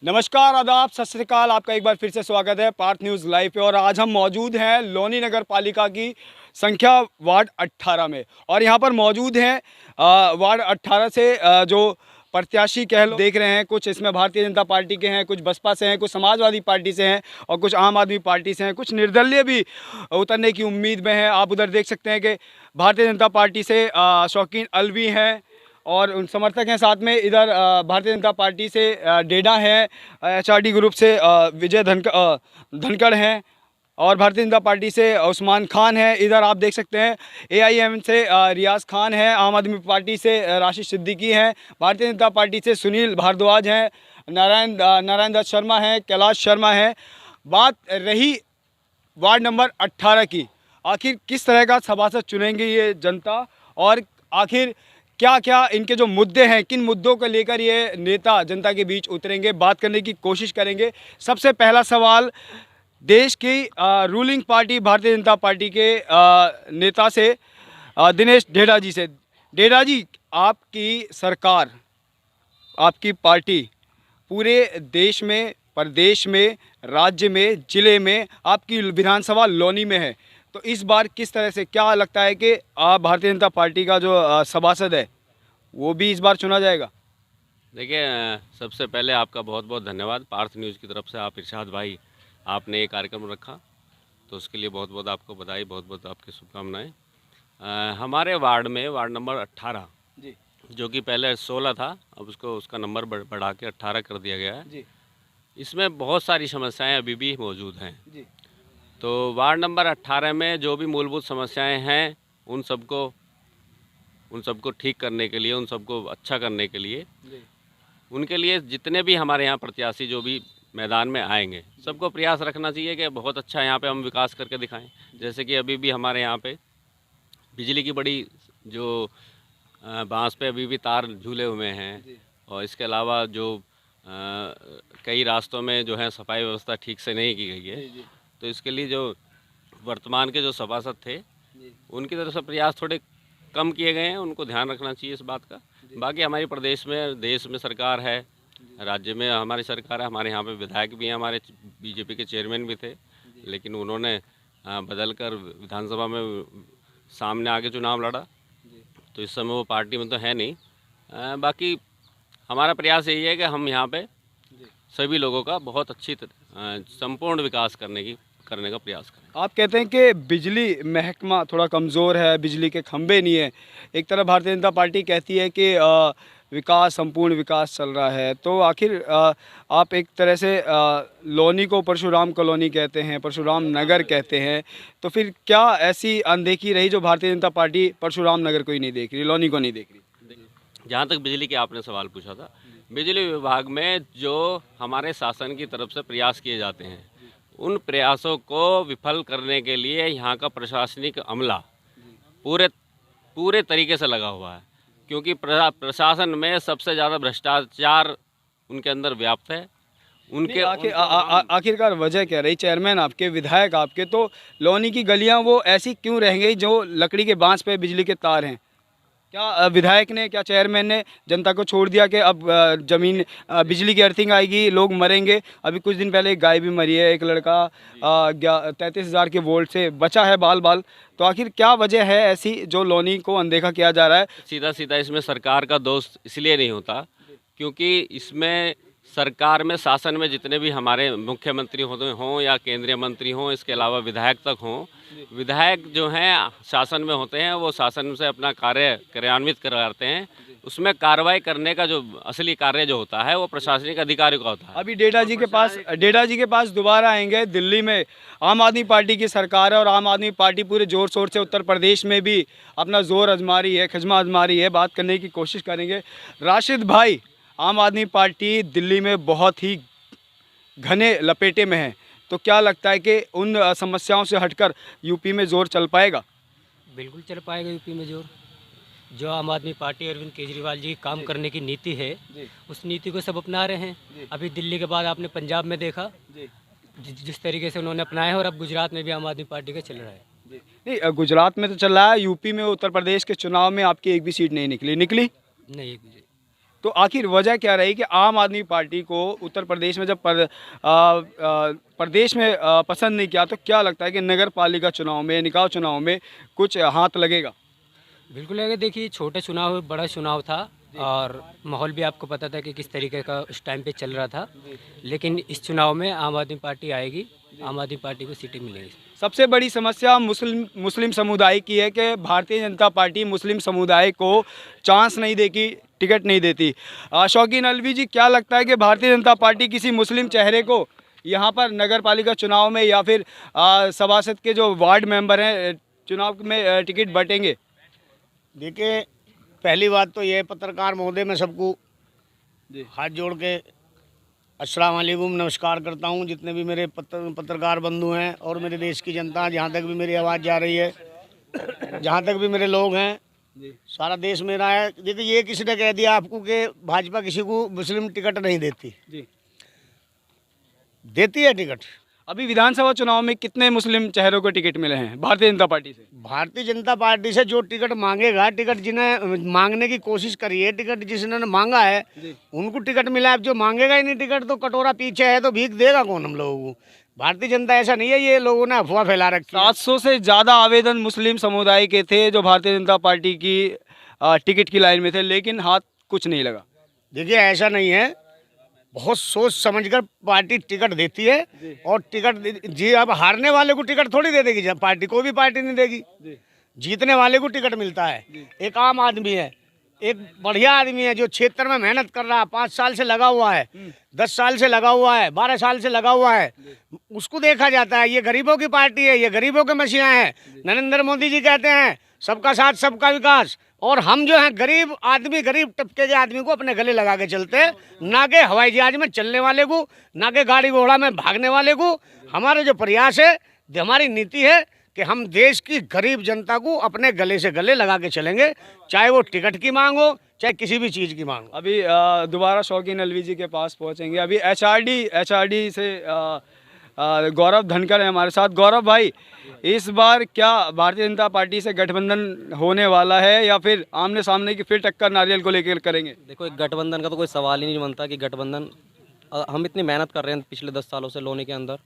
नमस्कार, आदाब, सत श्री अकाल। आपका एक बार फिर से स्वागत है पार्थ न्यूज़ लाइव पे। और आज हम मौजूद हैं लोनी नगर पालिका की संख्या वार्ड 18 में। और यहाँ पर मौजूद हैं वार्ड 18 से जो प्रत्याशी कह लो देख रहे हैं। कुछ इसमें भारतीय जनता पार्टी के हैं, कुछ बसपा से हैं, कुछ समाजवादी पार्टी से हैं और कुछ आम आदमी पार्टी से हैं। कुछ निर्दलीय भी उतरने की उम्मीद में हैं। आप उधर देख सकते हैं कि भारतीय जनता पार्टी से शौकीन अलवी हैं और उन समर्थक हैं। साथ में इधर भारतीय जनता पार्टी से डेडा है, HRD ग्रुप से विजय धनखड़ हैं और भारतीय जनता पार्टी से उस्मान खान है। इधर आप देख सकते हैं AIM से रियाज खान है, आम आदमी पार्टी से राशिद सिद्दीकी हैं, भारतीय जनता पार्टी से सुनील भारद्वाज हैं, नारायण दत्त शर्मा हैं, कैलाश शर्मा हैं। बात रही वार्ड नंबर 18 की, आखिर किस तरह का सभासद चुनेंगे ये जनता और आखिर क्या क्या इनके जो मुद्दे हैं, किन मुद्दों को लेकर ये नेता जनता के बीच उतरेंगे, बात करने की कोशिश करेंगे। सबसे पहला सवाल देश की ruling party Bharatiya Janata party के नेता से दिनेश ढेडा जी से। ढेडा जी, आपकी सरकार, आपकी पार्टी पूरे देश में, प्रदेश में, राज्य में, ज़िले में, आपकी विधानसभा लोनी में है, तो इस बार किस तरह से क्या लगता है कि आप भारतीय जनता पार्टी का जो सभासद है वो भी इस बार चुना जाएगा? देखिए, सबसे पहले आपका बहुत बहुत धन्यवाद। पार्थ न्यूज़ की तरफ से आप इरशाद भाई, आपने ये कार्यक्रम रखा तो उसके लिए बहुत बहुत आपको बधाई, बहुत बहुत आपकी शुभकामनाएं। हमारे वार्ड में वार्ड नंबर 18 जी जो कि पहले 16 था, अब उसका नंबर बढ़ा के 18 कर दिया गया है। जी इसमें बहुत सारी समस्याएं अभी भी मौजूद हैं। जी तो वार्ड नंबर 18 में जो भी मूलभूत समस्याएं हैं उन सबको ठीक करने के लिए, उन सबको अच्छा करने के लिए, उनके लिए जितने भी हमारे यहाँ प्रत्याशी जो भी मैदान में आएंगे, सबको प्रयास रखना चाहिए कि बहुत अच्छा यहाँ पे हम विकास करके दिखाएं। जैसे कि अभी भी हमारे यहाँ पे बिजली की बड़ी जो बांस पे अभी भी तार झूले हुए हैं और इसके अलावा जो कई रास्तों में जो है सफाई व्यवस्था ठीक से नहीं की गई है। तो इसके लिए जो वर्तमान के जो सभासद थे उनकी तरफ से प्रयास थोड़े कम किए गए हैं, उनको ध्यान रखना चाहिए इस बात का। बाकी हमारी प्रदेश में, देश में सरकार है, राज्य में हमारी सरकार है, हमारे यहाँ पे विधायक भी हैं, हमारे BJP के चेयरमैन भी थे, लेकिन उन्होंने बदल कर विधानसभा में सामने आके चुनाव लड़ा, तो इस समय वो पार्टी में तो है नहीं। बाकी हमारा प्रयास यही है कि हम यहाँ पे सभी लोगों का बहुत अच्छी संपूर्ण विकास करने का प्रयास करें। आप कहते हैं कि बिजली महकमा थोड़ा कमज़ोर है, बिजली के खंभे नहीं है। एक तरफ भारतीय जनता पार्टी कहती है कि विकास, संपूर्ण विकास चल रहा है, तो आखिर आप एक तरह से लोनी को परशुराम कॉलोनी कहते हैं, परशुराम नगर कहते हैं, तो फिर क्या ऐसी अनदेखी रही जो भारतीय जनता पार्टी परशुराम नगर को ही नहीं देख रही, लोनी को नहीं देख रही? जहाँ तक बिजली के आपने सवाल पूछा था, बिजली विभाग में जो हमारे शासन की तरफ से प्रयास किए जाते हैं, उन प्रयासों को विफल करने के लिए यहाँ का प्रशासनिक अमला पूरे तरीके से लगा हुआ है, क्योंकि प्रशासन में सबसे ज़्यादा भ्रष्टाचार उनके अंदर व्याप्त है। उनके आखिरकार वजह क्या रही? चेयरमैन आपके, विधायक आपके, तो लोनी की गलियां वो ऐसी क्यों रह गई जो लकड़ी के बांस पे बिजली के तार हैं? क्या विधायक ने, क्या चेयरमैन ने जनता को छोड़ दिया कि अब ज़मीन बिजली की अर्थिंग आएगी, लोग मरेंगे? अभी कुछ दिन पहले एक गाय भी मरी है, एक लड़का 33,000 के वोल्ट से बचा है बाल। तो आखिर क्या वजह है ऐसी जो लोनी को अनदेखा किया जा रहा है? सीधा इसमें सरकार का दोष इसलिए नहीं होता क्योंकि इसमें सरकार में, शासन में जितने भी हमारे मुख्यमंत्री हों या केंद्रीय मंत्री हों, इसके अलावा विधायक तक हों, विधायक जो हैं शासन में होते हैं, वो शासन से अपना कार्य क्रियान्वित कराते हैं। उसमें कार्रवाई करने का जो असली कार्य जो होता है वो प्रशासनिक अधिकारी का होता है। अभी डेडा जी के पास दोबारा आएंगे। दिल्ली में आम आदमी पार्टी की सरकार है और आम आदमी पार्टी पूरे जोर शोर से उत्तर प्रदेश में भी अपना जोर आजमा रही है, खजमा आजमा रही है। बात करने की कोशिश करेंगे। राशिद भाई, आम आदमी पार्टी दिल्ली में बहुत ही घने लपेटे में है, तो क्या लगता है कि उन समस्याओं से हटकर यूपी में जोर चल पाएगा? बिल्कुल चल पाएगा यूपी में जोर। जो आम आदमी पार्टी अरविंद केजरीवाल जी की काम करने की नीति है, उस नीति को सब अपना रहे हैं। अभी दिल्ली के बाद आपने पंजाब में देखा जिस तरीके से उन्होंने अपनाया है, और अब गुजरात में भी आम आदमी पार्टी का चल रहा है। नहीं, गुजरात में तो चल रहा है, यूपी में, उत्तर प्रदेश के चुनाव में आपकी एक भी सीट नहीं निकली? नहीं। तो आखिर वजह क्या रही कि आम आदमी पार्टी को उत्तर प्रदेश में जब प्रदेश में पसंद नहीं किया, तो क्या लगता है कि नगर पालिका चुनाव में, निकाय चुनाव में कुछ हाथ लगेगा? बिल्कुल है। देखिए, छोटे चुनाव बड़ा चुनाव था और माहौल भी आपको पता था कि किस तरीके का उस टाइम पे चल रहा था, लेकिन इस चुनाव में आम आदमी पार्टी आएगी, आम आदमी पार्टी को सीटें मिलेंगी। सबसे बड़ी समस्या मुस्लिम समुदाय की है कि भारतीय जनता पार्टी मुस्लिम समुदाय को चांस नहीं देगी, टिकट नहीं देती। शौकीन अलवी जी, क्या लगता है कि भारतीय जनता पार्टी किसी मुस्लिम चेहरे को यहाँ पर नगर पालिका चुनाव में या फिर सभासद के जो वार्ड मेंबर हैं चुनाव में टिकट बांटेंगे? देखिए, पहली बात तो ये पत्रकार महोदय, मैं सबको हाथ जोड़ के अस्सलाम वालेकुम नमस्कार करता हूँ। जितने भी मेरे पत्रकार बंधु हैं और मेरे देश की जनता, जहाँ तक भी मेरी आवाज़ जा रही है, जहाँ तक भी मेरे लोग हैं, सारा देश मेरा है। देखिए, ये किसी ने कह दिया आपको कि भाजपा किसी को मुस्लिम टिकट नहीं देती, देती है टिकट। अभी विधानसभा चुनाव में कितने मुस्लिम चेहरों को टिकट मिले हैं भारतीय जनता पार्टी से? भारतीय जनता पार्टी से जो टिकट मांगेगा, टिकट जिन्हें मांगने की कोशिश करी है, टिकट जिसने मांगा है उनको टिकट मिला है। अब जो मांगेगा ही नहीं टिकट, तो कटोरा पीछे है तो भीख देगा कौन हम लोगों को? भारतीय जनता ऐसा नहीं है, ये लोगों ने अफवाह फैला रखी है। 700 से ज़्यादा आवेदन मुस्लिम समुदाय के थे जो भारतीय जनता पार्टी की टिकट की लाइन में थे, लेकिन हाथ कुछ नहीं लगा। देखिए, ऐसा नहीं है, बहुत सोच समझकर पार्टी टिकट देती है। और टिकट जी, अब हारने वाले को टिकट थोड़ी दे देगी पार्टी, कोई भी पार्टी नहीं देगी। जीतने वाले को टिकट मिलता है। एक आम आदमी है, एक बढ़िया आदमी है जो क्षेत्र में मेहनत कर रहा है, 5 साल से लगा हुआ है, 10 साल से लगा हुआ है, 12 साल से लगा हुआ है, उसको देखा जाता है। ये गरीबों की पार्टी है, ये गरीबों के मसीहा है। नरेंद्र मोदी जी कहते हैं सबका साथ सबका विकास, और हम जो हैं गरीब आदमी, गरीब तबके के आदमी को अपने गले लगा के चलते हैं, ना कि हवाई जहाज में चलने वाले को, ना कि गाड़ी घोड़ा में भागने वाले को। हमारे जो प्रयास है, हमारी नीति है कि हम देश की गरीब जनता को अपने गले से गले लगा के चलेंगे, चाहे वो टिकट की मांग हो, चाहे किसी भी चीज़ की मांग हो। अभी दोबारा शौकीन अलवी जी के पास पहुंचेंगे। अभी एचआरडी से गौरव धनकर है हमारे साथ। गौरव भाई, इस बार क्या भारतीय जनता पार्टी से गठबंधन होने वाला है या फिर आमने सामने की फिर टक्कर नारियल को लेकर करेंगे? देखो, एक गठबंधन का तो कोई सवाल ही नहीं बनता कि गठबंधन, हम इतनी मेहनत कर रहे हैं पिछले 10 सालों से लोनी के अंदर,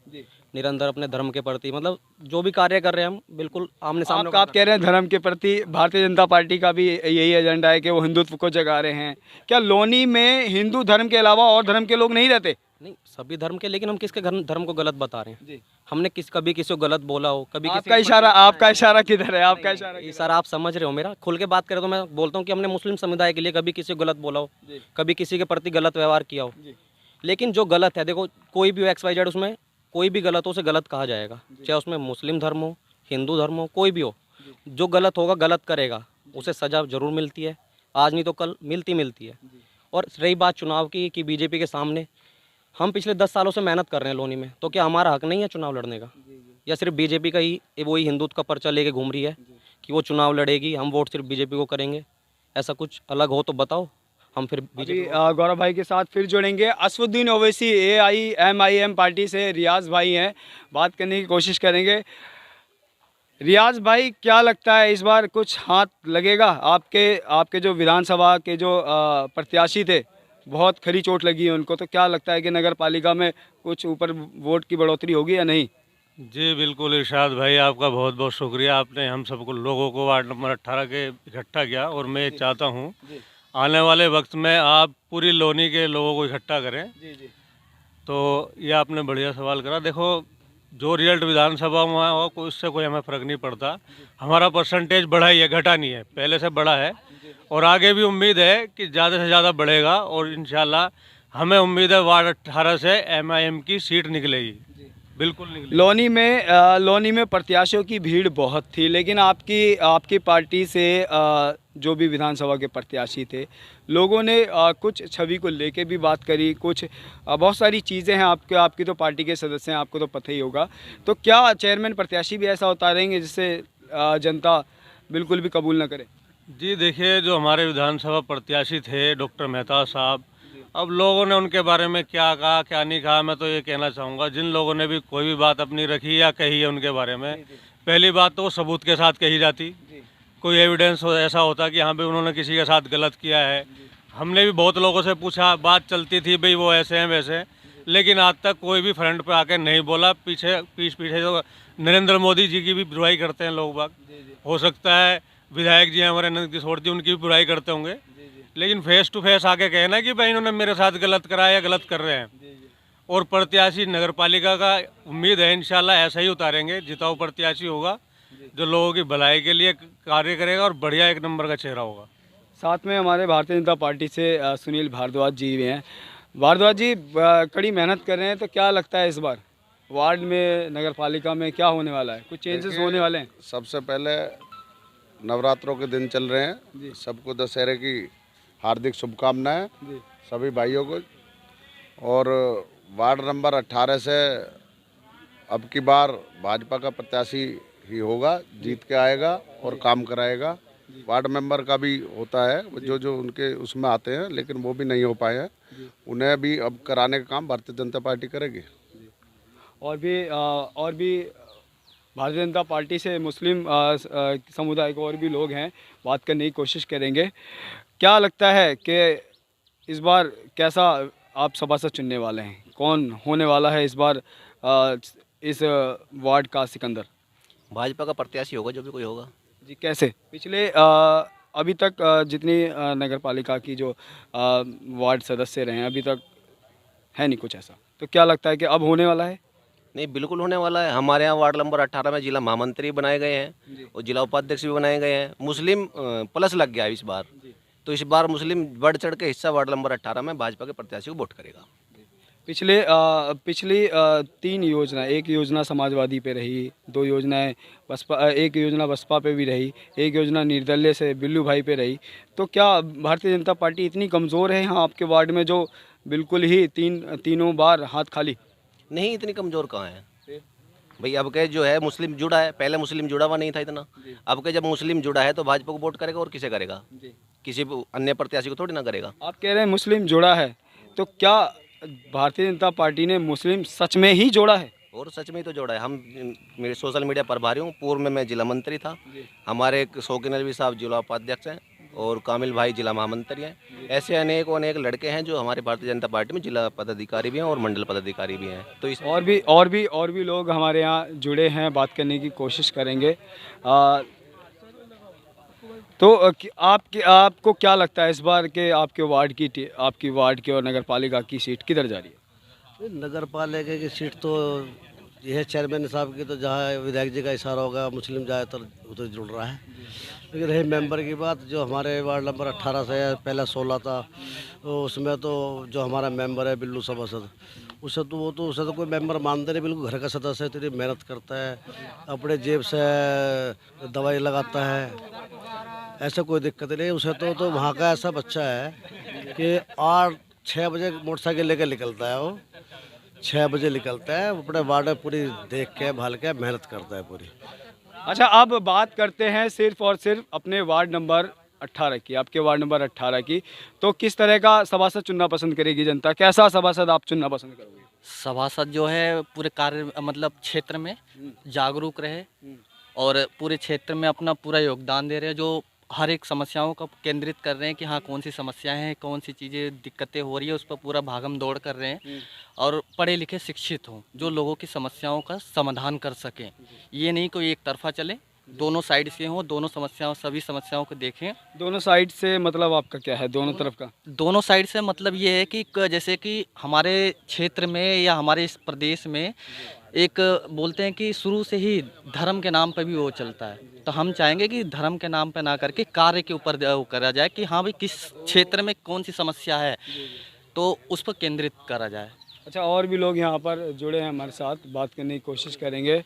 निरंतर अपने धर्म के प्रति, मतलब जो भी कार्य कर रहे हैं हम बिल्कुल आमने सामने। आप कह रहे हैं धर्म के प्रति, भारतीय जनता पार्टी का भी यही एजेंडा है कि वो हिंदुत्व को जगा रहे हैं। क्या लोनी में हिंदू धर्म के अलावा और धर्म के लोग नहीं रहते? नहीं, सभी धर्म के, लेकिन हम किसके धर्म को गलत बता रहे हैं? हमने कभी किसी को गलत बोला हो? कभी आपका इशारा किधर है? आपका इशारा आप समझ रहे हो मेरा? खुल के बात करें तो मैं बोलता हूँ कि हमने मुस्लिम समुदाय के लिए कभी किसी को गलत बोला हो, कभी किसी के प्रति गलत व्यवहार किया हो। लेकिन जो गलत है, देखो, कोई भी XYZ, उसमें कोई भी गलत हो उसे गलत कहा जाएगा, चाहे उसमें मुस्लिम धर्म हो, हिंदू धर्म हो, कोई भी हो। जो गलत होगा, गलत करेगा, उसे सजा जरूर मिलती है, आज नहीं तो कल मिलती है। और रही बात चुनाव की कि बीजेपी के सामने, हम पिछले 10 सालों से मेहनत कर रहे हैं लोनी में, तो क्या हमारा हक नहीं है चुनाव लड़ने का? या सिर्फ बीजेपी का ही वही हिंदुत्व का पर्चा लेके घूम रही है कि वो चुनाव लड़ेगी, हम वोट सिर्फ बीजेपी को करेंगे? ऐसा कुछ अलग हो तो बताओ, हम फिर गौरव भाई के साथ फिर जुड़ेंगे। असदुद्दीन ओवैसी AIMIM पार्टी से रियाज भाई हैं, बात करने की कोशिश करेंगे। रियाज भाई, क्या लगता है इस बार कुछ हाथ लगेगा? आपके जो विधानसभा के जो प्रत्याशी थे, बहुत खरी चोट लगी है उनको, तो क्या लगता है कि नगर पालिका में कुछ ऊपर वोट की बढ़ोतरी होगी या नहीं? जी बिल्कुल इरशाद भाई, आपका बहुत बहुत शुक्रिया। आपने हम सबको लोगों को वार्ड नंबर 18 के इकट्ठा किया, और मैं ये चाहता हूँ आने वाले वक्त में आप पूरी लोनी के लोगों को इकट्ठा करें। तो ये आपने बढ़िया सवाल करा। देखो, जो रिजल्ट विधानसभा में हुआ हो, उससे कोई हमें फ़र्क नहीं पड़ता। हमारा परसेंटेज बढ़ा ही है, घटा नहीं है, पहले से बढ़ा है, और आगे भी उम्मीद है कि ज़्यादा से ज़्यादा बढ़ेगा। और इंशाल्लाह हमें उम्मीद है वार्ड 18 से MIM की सीट निकलेगी, बिल्कुल निकलेगी। लोनी में प्रत्याशियों की भीड़ बहुत थी, लेकिन आपकी पार्टी से जो भी विधानसभा के प्रत्याशी थे, लोगों ने कुछ छवि को लेके भी बात करी, कुछ बहुत सारी चीज़ें हैं। आपकी तो पार्टी के सदस्य हैं, आपको तो पता ही होगा। तो क्या चेयरमैन प्रत्याशी भी ऐसा उतारेंगे जिससे जनता बिल्कुल भी कबूल ना करे? जी देखिए, जो हमारे विधानसभा प्रत्याशी थे डॉक्टर मेहता साहब, अब लोगों ने उनके बारे में क्या कहा क्या नहीं कहा, मैं तो ये कहना चाहूँगा, जिन लोगों ने भी कोई भी बात अपनी रखी या कही है उनके बारे में, पहली बात तो सबूत के साथ कही जाती। कोई एविडेंस ऐसा होता कि हाँ भाई उन्होंने किसी के साथ गलत किया है, हमने भी बहुत लोगों से पूछा, बात चलती थी भाई वो ऐसे हैं वैसे हैं, लेकिन आज तक कोई भी फ्रंट पे आके नहीं बोला। पीछे तो नरेंद्र मोदी जी की भी बुराई करते हैं लोग बाग। हो सकता है विधायक जी हमारे नंद किशोर जी उनकी भी बुराई करते होंगे, लेकिन फेस टू फेस आके कहना कि भाई इन्होंने मेरे साथ गलत कराया या गलत कर रहे हैं। और प्रत्याशी नगर पालिका का उम्मीद है इंशाल्लाह ऐसा ही उतारेंगे, जिताऊ प्रत्याशी होगा जो लोगों की भलाई के लिए कार्य करेगा और बढ़िया एक नंबर का चेहरा होगा। साथ में हमारे भारतीय जनता पार्टी से सुनील भारद्वाज जी भी हैं। भारद्वाज जी कड़ी मेहनत कर रहे हैं, तो क्या लगता है इस बार वार्ड में, नगर पालिका में क्या होने वाला है? कुछ चेंजेस होने वाले हैं? सबसे पहले नवरात्रों के दिन चल रहे हैं, सबको दशहरे की हार्दिक शुभकामनाएं सभी भाइयों को। और वार्ड नंबर 18 से अब की बार भाजपा का प्रत्याशी ही होगा, जीत के आएगा और काम कराएगा। वार्ड मेंबर का भी होता है, जो उनके उसमें आते हैं, लेकिन वो भी नहीं हो पाए हैं, उन्हें भी अब कराने का काम भारतीय जनता पार्टी करेगी। और भी भारतीय जनता पार्टी से मुस्लिम समुदाय को और भी लोग हैं, बात करने की कोशिश करेंगे। क्या लगता है कि इस बार कैसा आप सभासद चुनने वाले हैं? कौन होने वाला है इस बार इस वार्ड का सिकंदर? भाजपा का प्रत्याशी होगा जो भी कोई होगा। जी, कैसे? पिछले अभी तक जितनी नगर पालिका की जो वार्ड सदस्य रहे हैं, अभी तक है नहीं कुछ ऐसा, तो क्या लगता है कि अब होने वाला है? नहीं, बिल्कुल होने वाला है। हमारे यहाँ वार्ड नंबर 18 में जिला महामंत्री बनाए गए हैं और जिला उपाध्यक्ष भी बनाए गए हैं। मुस्लिम प्लस लग गया है इस बार, तो इस बार मुस्लिम बढ़ चढ़ के हिस्सा वार्ड नंबर 18 में भाजपा के प्रत्याशी को वोट करेगा। पिछली 3 योजना, एक योजना समाजवादी पे रही, 2 योजनाएं बसपा, एक योजना बसपा पे भी रही, एक योजना निर्दलीय से बिल्लू भाई पे रही, तो क्या भारतीय जनता पार्टी इतनी कमज़ोर है यहाँ आपके वार्ड में, जो बिल्कुल ही तीनों बार हाथ खाली? नहीं, इतनी कमज़ोर कहाँ है भाई। अब के जो है मुस्लिम जुड़ा है, पहले मुस्लिम जुड़ा हुआ नहीं था इतना। अब के जब मुस्लिम जुड़ा है तो भाजपा को वोट करेगा, और किसे करेगा? किसी अन्य प्रत्याशी को थोड़ी ना करेगा। आप कह रहे हैं मुस्लिम जोड़ा है, तो क्या भारतीय जनता पार्टी ने मुस्लिम सच में ही जोड़ा है? और सच में ही तो जोड़ा है। हम मेरे सोशल मीडिया प्रभारी हूँ, पूर्व में मैं जिला मंत्री था। हमारे शौकीन अलवी साहब जिला उपाध्यक्ष हैं और कामिल भाई जिला महामंत्री हैं। ऐसे अनेक लड़के हैं जो हमारे भारतीय जनता पार्टी में जिला पदाधिकारी भी हैं और मंडल पदाधिकारी भी हैं। तो इस और भी लोग हमारे यहाँ जुड़े हैं, बात करने की कोशिश करेंगे। तो आपको क्या लगता है इस बार के आपकी वार्ड की और नगर पालिका की सीट किधर जा रही है? नगर पालिका की सीट तो यह चेयरमैन साहब की, तो जहाँ विधायक जी का इशारा होगा मुस्लिम ज़्यादातर उधर जुड़ रहा है। लेकिन रही मेंबर की बात, जो हमारे वार्ड नंबर 18 से पहले 16 था, तो उसमें तो जो हमारा मेंबर है बिल्लू सभासद, उसे तो कोई मेंबर मानते नहीं, बिल्कुल घर का सदस्य है। इतनी मेहनत करता है, अपने जेब से दवाई लगाता है, ऐसा कोई दिक्कत नहीं उसे। तो वहाँ का ऐसा बच्चा है कि 8-6 बजे मोटरसाइकिल लेकर निकलता है, वो 6 बजे निकलता है, अपने वार्ड में पूरी देख के भाल के मेहनत करता है पूरी। अच्छा, अब बात करते हैं सिर्फ और सिर्फ अपने वार्ड नंबर 18 की, आपके वार्ड नंबर 18 की। तो किस तरह का सभासद चुनना पसंद करेगी जनता? कैसा सभासद आप चुनना पसंद करोगे? सभासद जो है पूरे कार्य मतलब क्षेत्र में जागरूक रहे और पूरे क्षेत्र में अपना पूरा योगदान दे रहे हैं, जो हर एक समस्याओं को केंद्रित कर रहे हैं कि हाँ कौन सी समस्याएं हैं, कौन सी चीज़ें दिक्कतें हो रही है, उस पर पूरा भागम दौड़ कर रहे हैं। और पढ़े लिखे शिक्षित हों जो लोगों की समस्याओं का समाधान कर सकें। ये नहीं कोई एक तरफा चले, दोनों साइड से हों, दोनों सभी समस्याओं को देखें। दोनों साइड से मतलब आपका क्या है? दोनों तरफ का? दोनों साइड से मतलब ये है कि जैसे कि हमारे क्षेत्र में या हमारे इस प्रदेश में एक बोलते हैं कि शुरू से ही धर्म के नाम पर भी वो चलता है, तो हम चाहेंगे कि धर्म के नाम पे ना करके कार्य के ऊपर करा जाए कि हाँ भाई किस क्षेत्र में कौन सी समस्या है, तो उस पर केंद्रित करा जाए। अच्छा, और भी लोग यहाँ पर जुड़े हैं हमारे साथ, बात करने की कोशिश करेंगे।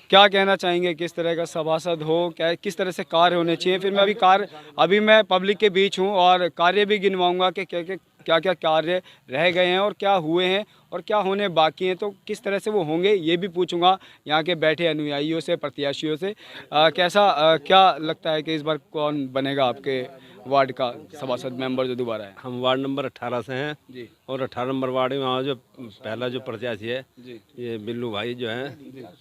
क्या कहना चाहेंगे, किस तरह का सभासद हो, क्या किस तरह से कार्य होने चाहिए? फिर मैं अभी मैं पब्लिक के बीच हूँ और कार्य भी गिनवाऊंगा कि क्या क्या कार्य रह गए हैं और क्या हुए हैं और क्या होने बाकी हैं, तो किस तरह से वो होंगे ये भी पूछूंगा यहाँ के बैठे अनुयायियों से, प्रत्याशियों से। क्या लगता है कि इस बार कौन बनेगा आपके वार्ड का सभासद मेंबर जो दोबारा है? हम वार्ड नंबर 18 से हैं जी। और 18 नंबर वार्ड में वहाँ जो पहला जो प्रत्याशी है जी। ये बिल्लू भाई जो हैं,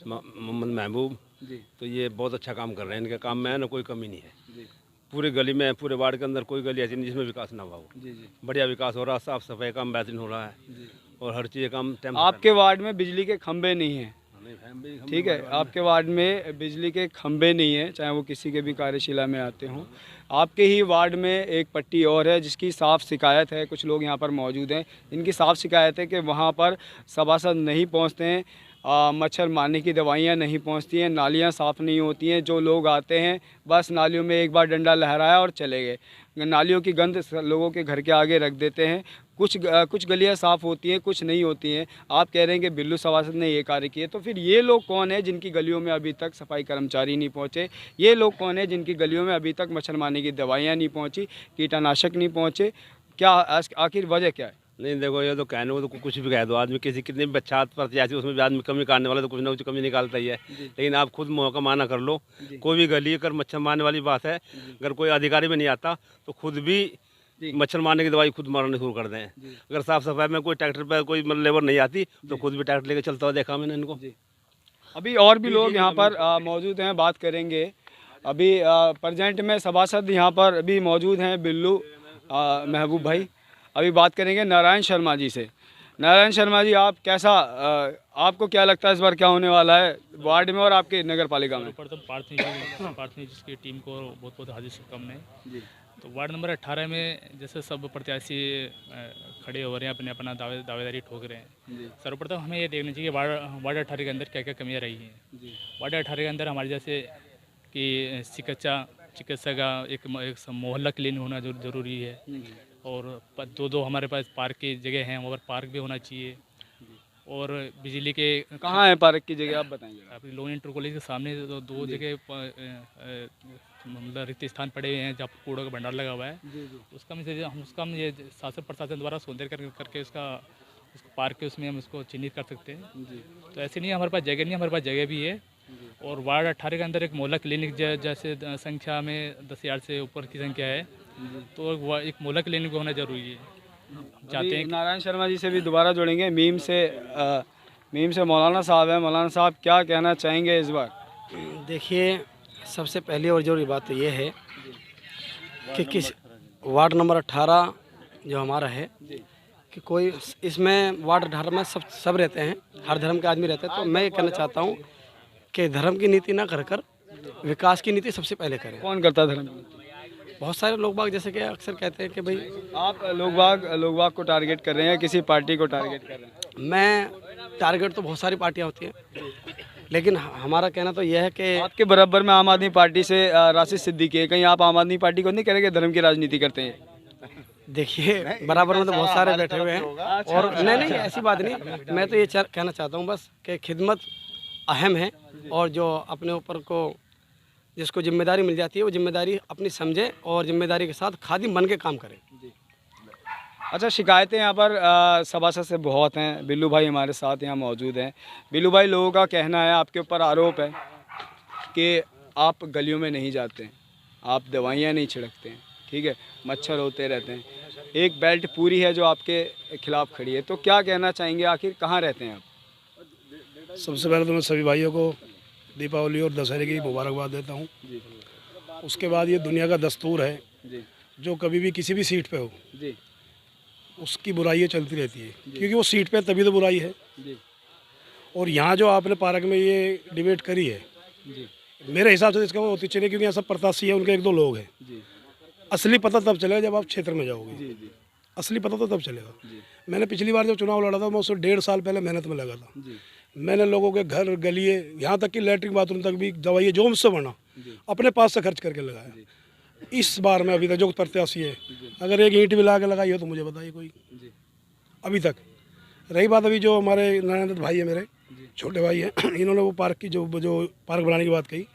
मोहम्मद महबूब जी। तो ये बहुत अच्छा काम कर रहे हैं। इनके काम में है ना कोई कमी नहीं है। जी। पूरी गली में, पूरे वार्ड के अंदर कोई गली ऐसी नहीं जिसमें विकास ना हुआ हो। जी जी बढ़िया विकास हो रहा है, साफ सफाई काम बेहतरीन हो रहा है और हर चीज़ काम टाइम से आपके वार्ड में बिजली के खंभे नहीं हैं, ठीक है, आपके वार्ड में बिजली के खंभे नहीं हैं, चाहे वो किसी के भी कार्यशिला में आते हों। आपके ही वार्ड में एक पट्टी और है जिसकी साफ शिकायत है, कुछ लोग यहाँ पर मौजूद हैं इनकी साफ शिकायत है कि वहाँ पर सभासद नहीं पहुँचते हैं, मच्छर मारने की दवाइयाँ नहीं पहुँचती हैं, नालियाँ साफ़ नहीं होती हैं, जो लोग आते हैं बस नालियों में एक बार डंडा लहराया और चले गए, नालियों की गंद लोगों के घर के आगे रख देते हैं। कुछ गलियाँ साफ़ होती हैं, कुछ नहीं होती हैं। आप कह रहे हैं कि बिल्लू सभासद ने ये कार्य किए, तो फिर ये लोग कौन है जिनकी गलियों में अभी तक सफाई कर्मचारी नहीं पहुँचे? ये लोग कौन है जिनकी गलियों में अभी तक मच्छर मारने की दवाइयाँ नहीं पहुँची, कीटनाशक नहीं पहुँचे? क्या आखिर वजह क्या है? नहीं देखो, ये तो कहने को तो कुछ भी कह दो, आदमी किसी कितने भी अच्छा प्रत्याशी उसमें भी आदमी कमी काटने वाला तो कुछ ना कुछ कमी निकालता ही है। लेकिन आप खुद मौका माना कर लो, कोई भी गली अगर मच्छर मारने वाली बात है, अगर कोई अधिकारी में नहीं आता तो खुद भी मच्छर मारने की दवाई खुद मारने शुरू कर दें। अगर साफ सफाई में कोई ट्रैक्टर पर कोई लेबर नहीं आती तो खुद भी ट्रैक्टर लेकर चलता हुआ देखा मैंने इनको। अभी और भी लोग यहाँ पर मौजूद हैं, बात करेंगे। अभी प्रेजेंट में सभासद यहाँ पर अभी मौजूद हैं बिल्लू महबूब भाई। अभी बात करेंगे नारायण शर्मा जी से। नारायण शर्मा जी, आप कैसा आपको क्या लगता है इस बार क्या होने वाला है वार्ड में और आपके नगर पालिका में? सर्वप्रथम पार्थनी जिसकी टीम को बहुत बहुत हार्दिक शुभकामनाएं। तो वार्ड नंबर 18 में जैसे सब प्रत्याशी खड़े हो रहे हैं, अपने अपना दावेदारी ठोक रहे हैं। सर्वप्रथम हमें ये देखना चाहिए वार्ड 18 के अंदर क्या क्या कमियां रही हैं। वार्ड 18 के अंदर हमारे जैसे कि चिकित्सा का एक मोहल्ला क्लिनिक होना ज़रूरी है, और दो हमारे पास पार्क की जगह हैं, वहाँ पर पार्क भी होना चाहिए। और बिजली के कहाँ है पार्क की जगह आप बताएंगे? अभी लोन इंटर कॉलेज के सामने दो जगह मतलब रिक्त स्थान पड़े हुए हैं जहाँ पर कूड़ों का भंडार लगा हुआ है। उसका हम ये शासन प्रशासन द्वारा सौंदर्य करके उसका पार्क के उसमें हम उसको चिन्हित कर सकते हैं। तो ऐसे नहीं हमारे पास जगह नहीं, हमारे पास जगह भी है। और वार्ड 18 के अंदर एक मोहल्ला क्लिनिक जैसे संख्या में 10,000 से ऊपर की संख्या है, तो एक मोहल्ला क्लिनिक होना जरूरी है। चाहते हैं नारायण शर्मा जी से भी दोबारा जोड़ेंगे। मीम से मौलाना साहब है। मौलाना साहब, क्या कहना चाहेंगे इस बार? देखिए, सबसे पहली और जरूरी बात तो ये है कि किस वार्ड नंबर 18 जो हमारा है कि कोई इसमें वार्ड 18 में सब रहते हैं, हर धर्म के आदमी रहते हैं। तो मैं ये कहना चाहता हूँ कि धर्म की नीति ना कर विकास की नीति सबसे पहले करें। कौन करता है धर्म की नीति? बहुत सारे लोग बाग जैसे कि अक्सर कहते हैं कि भाई आप लोग बाग को टारगेट कर रहे हैं या किसी पार्टी को टारगेट कर रहे हैं? मैं टारगेट तो बहुत सारी पार्टियां होती हैं, लेकिन हमारा कहना तो यह है कि आपके बराबर में आम आदमी पार्टी से राशिद सिद्दीकी है, कहीं आप आम आदमी पार्टी को नहीं कह रहे कि धर्म की राजनीति करते हैं? देखिए, बराबर में तो बहुत सारे बैठे हुए हैं। और नहीं ऐसी बात नहीं, मैं तो ये कहना चाहता हूँ बस कि खिदमत अहम है, और जो अपने ऊपर को जिसको जिम्मेदारी मिल जाती है वो जिम्मेदारी अपनी समझे और जिम्मेदारी के साथ खादिम बन के काम करें। अच्छा, शिकायतें यहाँ पर सभासद से बहुत हैं। बिल्लू भाई हमारे साथ यहाँ मौजूद हैं। बिल्लू भाई, लोगों का कहना है, आपके ऊपर आरोप है कि आप गलियों में नहीं जाते हैं, आप दवाइयाँ नहीं छिड़कते हैं, ठीक है, मच्छर होते रहते हैं। एक बेल्ट पूरी है जो आपके खिलाफ खड़ी है, तो क्या कहना चाहेंगे, आखिर कहाँ रहते हैं आप? सबसे पहले तो मैं सभी भाइयों को दीपावली और दशहरे की मुबारकबाद देता हूँ। उसके बाद ये दुनिया का दस्तूर है, जो कभी भी किसी भी सीट पे हो उसकी बुराइयाँ चलती रहती है, क्योंकि वो सीट पे तभी तो बुराई है। और यहाँ जो आपने पार्क में ये डिबेट करी है, मेरे हिसाब से इसका वो होती चलिए, क्योंकि यहाँ सब प्रत्याशी है, उनके एक दो लोग हैं। असली पता तब चलेगा जब आप क्षेत्र में जाओगे, असली पता तो तब चलेगा। मैंने पिछली बार जब चुनाव लड़ा था, मैं उससे 1.5 साल पहले मेहनत में लगा था। मैंने लोगों के घर गलिए, यहाँ तक कि लैट्रिन बाथरूम तक भी दवाइयाँ जो मुझसे बना अपने पास से खर्च करके लगाया। इस बार में अभी तक जो प्रत्याशी है, अगर एक ईंट भी ला के लगाई हो तो मुझे बताइए कोई अभी तक। रही बात अभी जो हमारे नारायण दत्त भाई है, मेरे छोटे भाई हैं, इन्होंने वो पार्क की जो पार्क बनाने की बात कही।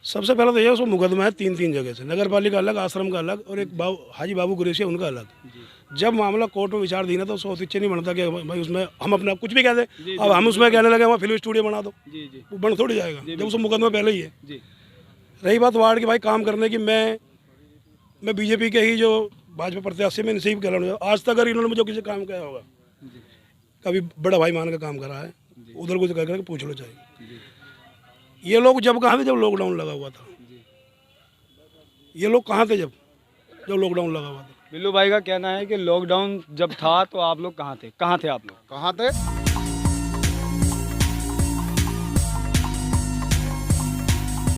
सबसे पहले तो ये उसको मुकदमा है 3 जगह से, नगर पालिका अलग, आश्रम का अलग, और एक हाजी बाबू कुरैशी उनका अलग। जब मामला कोर्ट में विचाराधीन है तो उसको अतिच्य नहीं बनता कि भाई उसमें हम अपना कुछ भी कह दें। अब हम उसमें कहने लगे वहाँ फिल्म स्टूडियो बना दो, वो बन थोड़ी जाएगा जब उसको मुकदमा पहले ही है। रही बात वार्ड की भाई काम करने की, मैं बीजेपी के ही जो भाजपा प्रत्याशी में नसीब कह रहा हूँ। आज तक अगर इन्होंने मुझे किसी काम किया होगा, कभी बड़ा भाई मान का काम करा है, उधर कुछ कर करके पूछ लो चाहिए। ये लोग जब कहाँ भी, जब लॉकडाउन लगा हुआ था, ये लोग कहाँ थे जब लॉकडाउन लगा हुआ था? बिल्लू भाई का कहना है कि लॉकडाउन जब था तो आप लोग कहाँ थे आप लोग? कहाँ थे?